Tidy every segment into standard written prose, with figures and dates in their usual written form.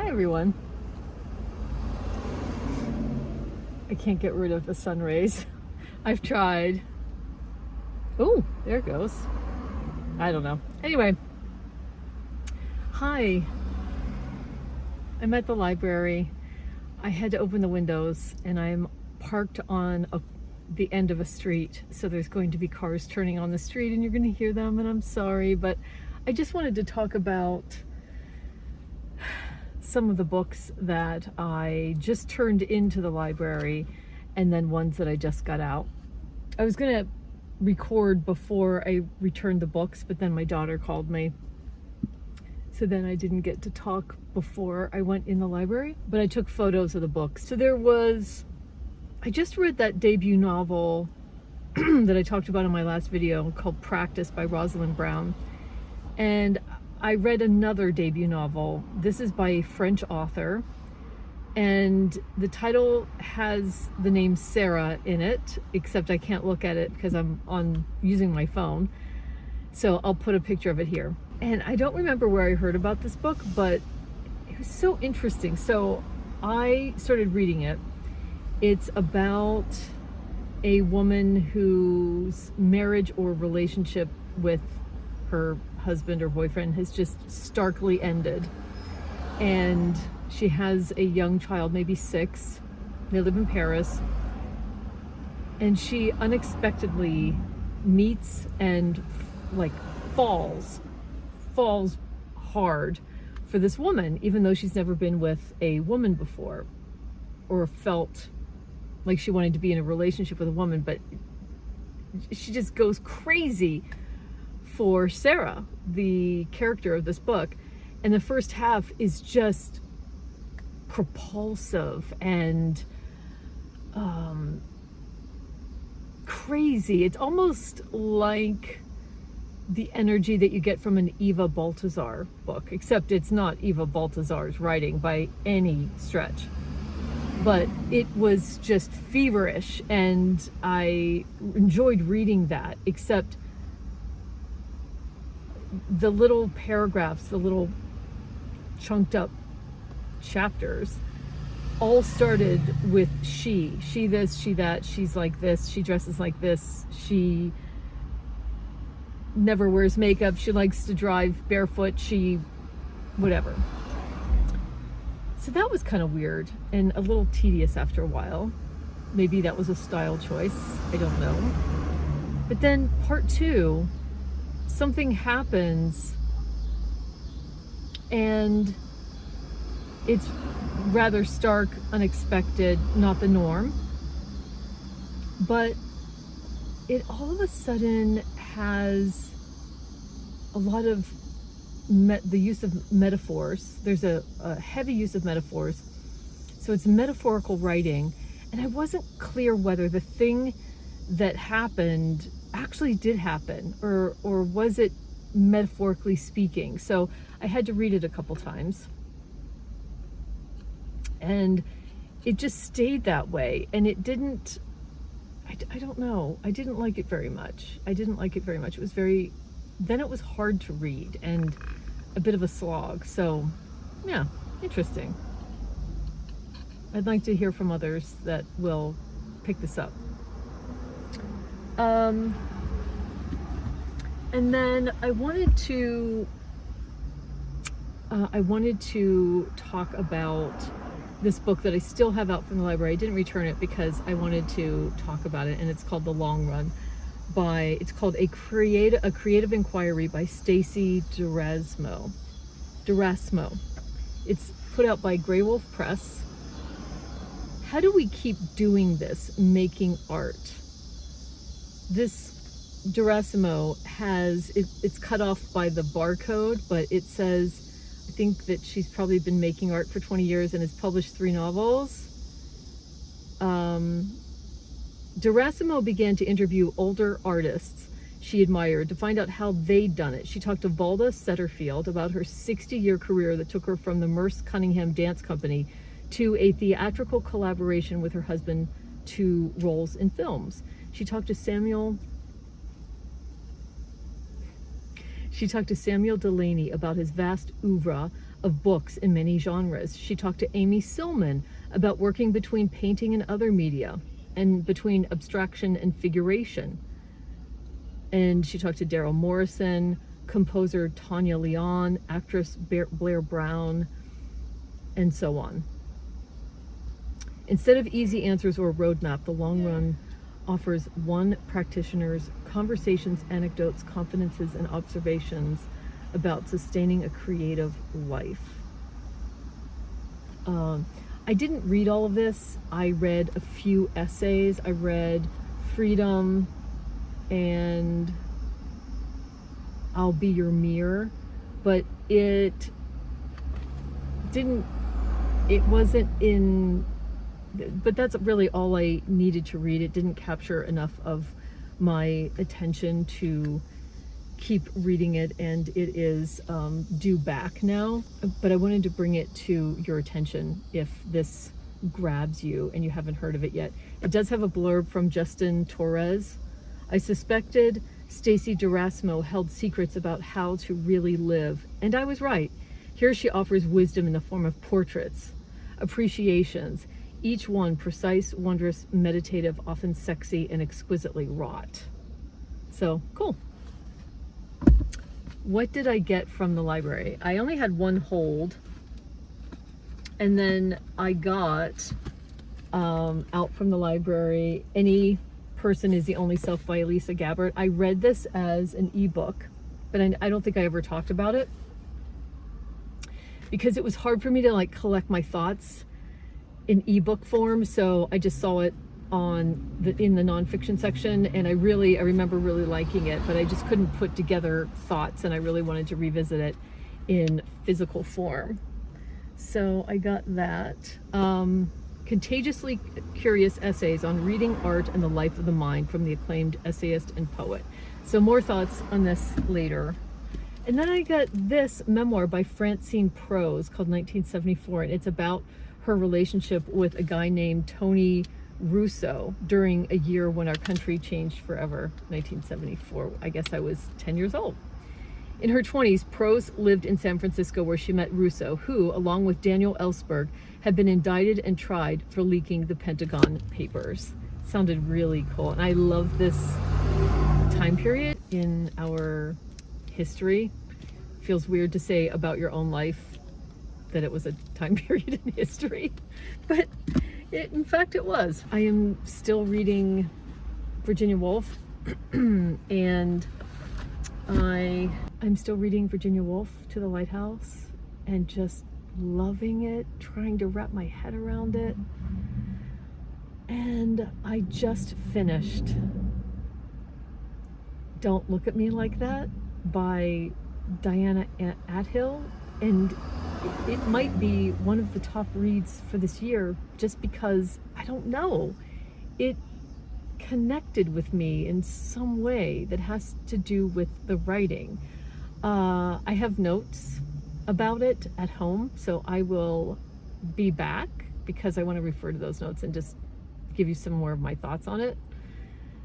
everyone. I can't get rid of the sun rays. I've tried. Oh, there it goes. I don't know. Anyway, hi. I'm at the library. I had to open the windows and I'm parked on the end of a street. So there's going to be cars turning on the street and you're going to hear them, and I'm sorry, but I just wanted to talk about some of the books that I just turned into the library and then ones that I just got out. I was going to record before I returned the books, but then my daughter called me. So then I didn't get to talk before I went in the library, but I took photos of the books. So I just read that debut novel that I talked about in my last video called Practice by Rosalind Brown. And I read another debut novel. This is by a French author, and the title has the name Sarah in it, except I can't look at it because I'm using my phone. So I'll put a picture of it here. And I don't remember where I heard about this book, but it was so interesting. So I started reading it. It's about a woman whose marriage or relationship with her husband or boyfriend has just starkly ended, and she has a young child, maybe 6. They live in Paris, and she unexpectedly meets and falls hard for this woman, even though she's never been with a woman before or felt like she wanted to be in a relationship with a woman. But she just goes crazy for Sarah, the character of this book. And the first half is just propulsive and crazy. It's almost like the energy that you get from an Eva Baltazar book, except it's not Eva Baltazar's writing by any stretch. But it was just feverish, and I enjoyed reading that, except the little paragraphs, the little chunked up chapters, all started with she this, she that, she's like this, she dresses like this, she never wears makeup, she likes to drive barefoot, she whatever. So that was kind of weird and a little tedious after a while. Maybe that was a style choice, I don't know. But then part 2, something happens and it's rather stark, unexpected, not the norm, but it all of a sudden has a lot of the use of metaphors. There's a heavy use of metaphors, so it's metaphorical writing, and I wasn't clear whether the thing that happened actually did happen or was it metaphorically speaking. So I had to read it a couple times, and it just stayed that way, and it didn't, I don't know, I didn't like it very much. It was then it was hard to read and a bit of a slog. So yeah, interesting. I'd like to hear from others that will pick this up. And then I wanted to talk about this book that I still have out from the library. I didn't return it because I wanted to talk about it, and it's called The Long Run it's called A Creative Inquiry by Stacey Durasmo. It's put out by Grey Wolf Press. How do we keep doing this, making art? This Durasmo it's cut off by the barcode, but it says, I think that she's probably been making art for 20 years and has published 3 novels. Durasmo began to interview older artists she admired to find out how they'd done it. She talked to Valda Setterfield about her 60-year career that took her from the Merce Cunningham Dance Company to a theatrical collaboration with her husband to roles in films. She talked to Samuel Delaney about his vast oeuvre of books in many genres. She talked to Amy Silman about working between painting and other media, and between abstraction and figuration. And she talked to Daryl Morrison, composer Tanya Leon, actress Blair Brown, and so on. Instead of easy answers or a roadmap, the long run offers one practitioner's conversations, anecdotes, confidences, and observations about sustaining a creative life. I didn't read all of this. I read a few essays. I read Freedom and I'll Be Your Mirror, but it wasn't in, but that's really all I needed to read. It didn't capture enough of my attention to keep reading it, and it is due back now, but I wanted to bring it to your attention if this grabs you and you haven't heard of it yet. It does have a blurb from Justin Torres. I suspected Stacey Derasmo held secrets about how to really live, and I was right. Here she offers wisdom in the form of portraits, appreciations, each one precise, wondrous, meditative, often sexy, and exquisitely wrought. So, cool. What did I get from the library? I only had one hold, and then I got out from the library, Any Person is the Only Self by byElisa Gabbert. I read this as an ebook, but I don't think I ever talked about it because it was hard for me to like collect my thoughts in ebook form, so I just saw it in the nonfiction section, and I remember really liking it, but I just couldn't put together thoughts, and I really wanted to revisit it in physical form. So I got that. Contagiously Curious Essays on Reading, Art, and the Life of the Mind from the acclaimed essayist and poet. So more thoughts on this later. And then I got this memoir by Francine Prose called 1974, and it's about her relationship with a guy named Tony Russo during a year when our country changed forever, 1974. I guess I was 10 years old. In her 20s, Prose lived in San Francisco where she met Russo, who, along with Daniel Ellsberg, had been indicted and tried for leaking the Pentagon Papers. Sounded really cool. And I love this time period in our history. Feels weird to say about your own life that it was a time period in history, but in fact it was. I am still reading Virginia Woolf, and I'm still reading Virginia Woolf to the Lighthouse and just loving it, trying to wrap my head around it. And I just finished Don't Look at Me Like That by Diana Athill, and it might be one of the top reads for this year just because, I don't know, it connected with me in some way that has to do with the writing. I have notes about it at home, so I will be back because I want to refer to those notes and just give you some more of my thoughts on it.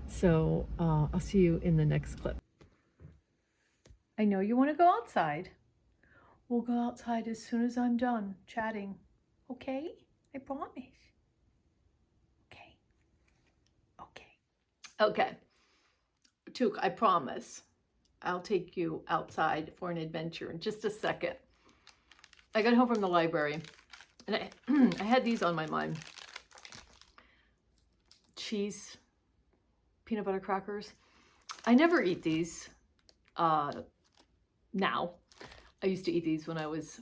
So I'll see you in the next clip. I know you want to go outside. We'll go outside as soon as I'm done chatting. Okay? I promise. Okay. Okay. Took, I promise. I'll take you outside for an adventure in just a second. I got home from the library and I had these on my mind. Cheese, peanut butter crackers. I never eat these now. I used to eat these when I was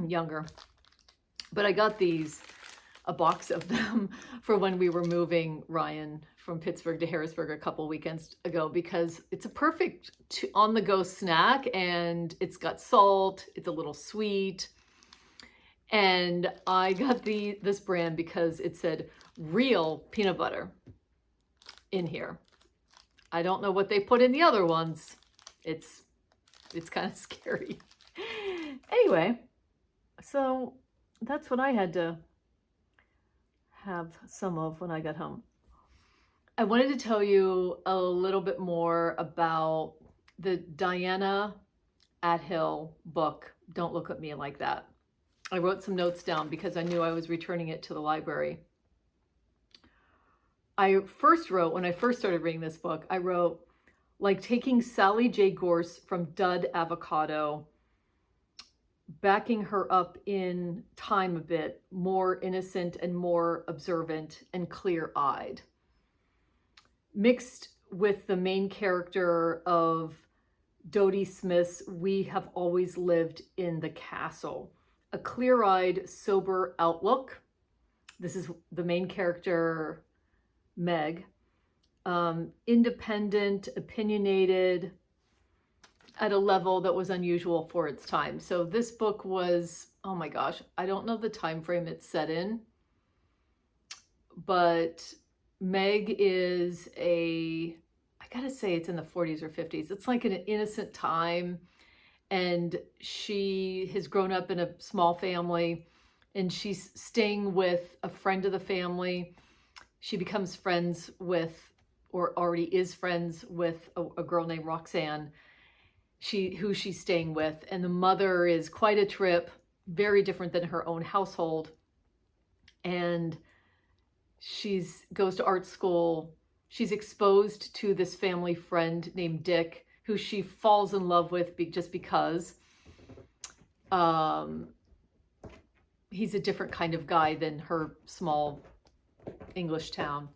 younger, but I got these, a box of them for when we were moving Ryan from Pittsburgh to Harrisburg a couple weekends ago, because it's a perfect on-the-go snack, and it's got salt, it's a little sweet, and I got this brand because it said real peanut butter in here. I don't know what they put in the other ones. It's kind of scary. Anyway, so that's what I had to have some of when I got home. I wanted to tell you a little bit more about the Diana Athill book, Don't look at me like that. I wrote some notes down because I knew I was returning it to the library. I first wrote, when I first started reading this book, I wrote, like taking Sally J. Gorse from Dud Avocado, backing her up in time a bit, more innocent and more observant and clear-eyed, mixed with the main character of Dodie Smith's We Have Always Lived in the Castle. A clear-eyed, sober outlook. This is the main character, Meg. Independent, opinionated, at a level that was unusual for its time. So this book was, oh my gosh, I don't know the time frame it's set in, but Meg is I gotta say it's in the 40s or 50s. It's like an innocent time, and she has grown up in a small family, and she's staying with a friend of the family. She becomes friends with, or already is friends with, a girl named Roxanne, who she's staying with. And the mother is quite a trip, very different than her own household. And goes to art school. She's exposed to this family friend named Dick, who she falls in love with just because he's a different kind of guy than her small English town.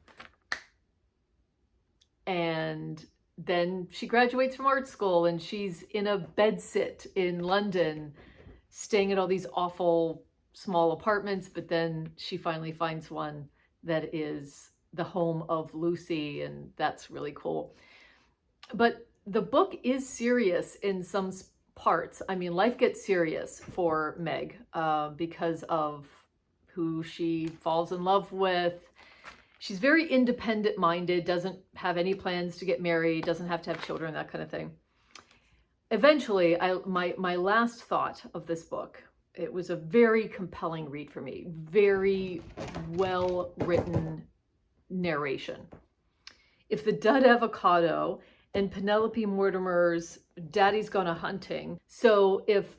And then she graduates from art school, and she's in a bedsit in London, staying at all these awful small apartments, but then she finally finds one that is the home of Lucy, and that's really cool. But the book is serious in some parts. I mean, life gets serious for Meg because of who she falls in love with. She's very independent-minded, doesn't have any plans to get married, doesn't have to have children, that kind of thing. Eventually, my last thought of this book, it was a very compelling read for me, very well-written narration. If the Dud Avocado and Penelope Mortimer's Daddy's Gone A-Hunting, so if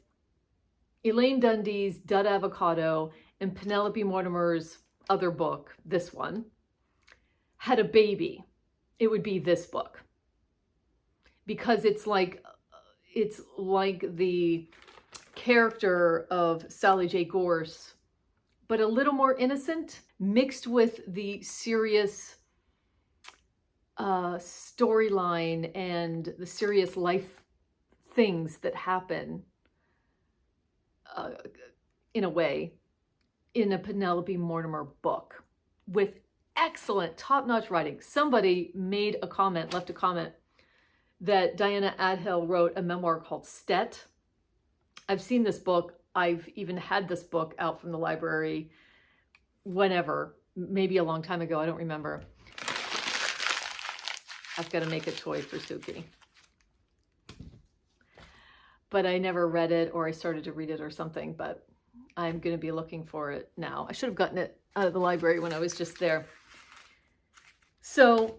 Elaine Dundy's Dud Avocado and Penelope Mortimer's other book, this one, had a baby, it would be this book, because it's like the character of Sally J. Gorse, but a little more innocent, mixed with the serious storyline and the serious life things that happen in a way in a Penelope Mortimer book, with excellent top-notch writing. Somebody left a comment that Diana Athill wrote a memoir called Stet. I've seen this book. I've even had this book out from the library whenever, maybe a long time ago, I don't remember. I've got to make a toy for Suki. But I never read it, or I started to read it or something, but I'm going to be looking for it now. I should have gotten it out of the library when I was just there. So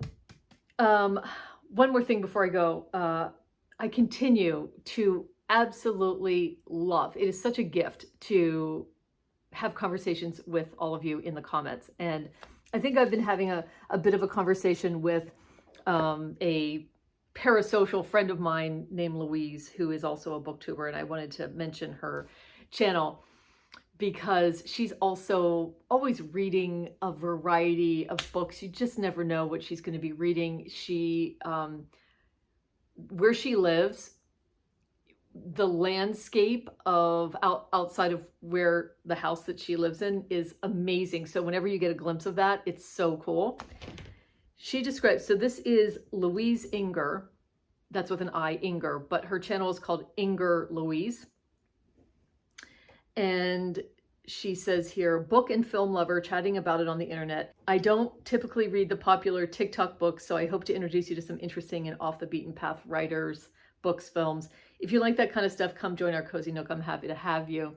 one more thing before I go. I continue to absolutely love, it is such a gift to have conversations with all of you in the comments. And I think I've been having a bit of a conversation with a parasocial friend of mine named Louise, who is also a booktuber, and I wanted to mention her channel because she's also always reading a variety of books. You just never know what she's going to be reading. She, where she lives, the landscape of outside of where the house that she lives in is amazing. So whenever you get a glimpse of that, it's so cool. She describes, so this is Louise Inger, that's with an I, Inger, but her channel is called Inger Louise. And she says here, book and film lover chatting about it on the internet. I don't typically read the popular TikTok books, so I hope to introduce you to some interesting and off the beaten path writers, books, films. If you like that kind of stuff, come join our Cozy Nook. I'm happy to have you.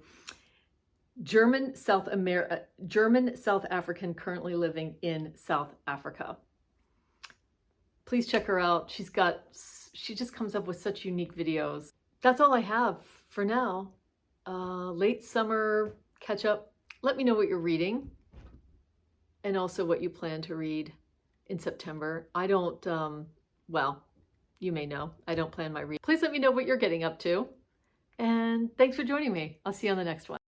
German South African currently living in South Africa. Please check her out. She just comes up with such unique videos. That's all I have for now. late summer catch up. Let me know what you're reading and also what you plan to read in September. I don't, well, you may know, I don't plan my read. Please let me know what you're getting up to. And thanks for joining me. I'll see you on the next one.